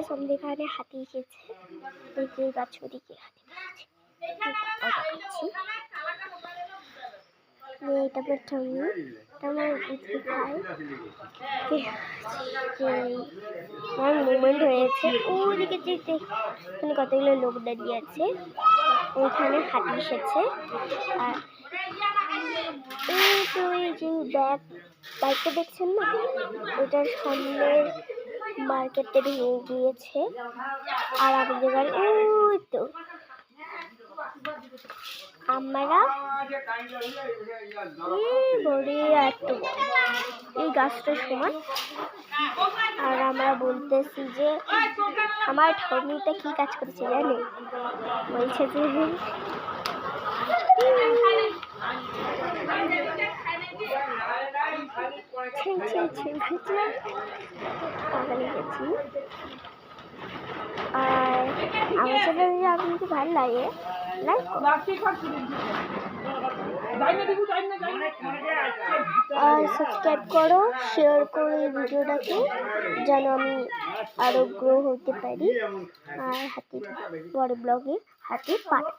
Guys আমাদের এখানে হাতি এসেছে। দেখতে পাচ্ছ ওদিকে হাতি এসেছে। এটা প্রথমে আমার মুভমেন্ট হয়েছে ওদিকে যেতে ওখানে কতগুলো লোক দাঁড়িয়ে আছে। ওইখানে হাতি এসেছে আর এই তো এই যে বাইকটা দেখছেন না, ওটার সামনের মার্কেটে ভেঙে গিয়েছে। আর আমাদের বাড়ি ওই তো আমরা এই গাছটার সমান। আর আমরা বলতেছি যে আমার ঠর্নিটা কি কাজ করছে জানে, বলছে যে আর আমার সাথে আপনাকে ভালো লাগে আর সাবস্ক্রাইব করো, শেয়ার করো এই ভিডিওটাকে যেন আমি আরো গ্রো হতে পারি। আর হাতির পরের ব্লগে হাতির পার্ট।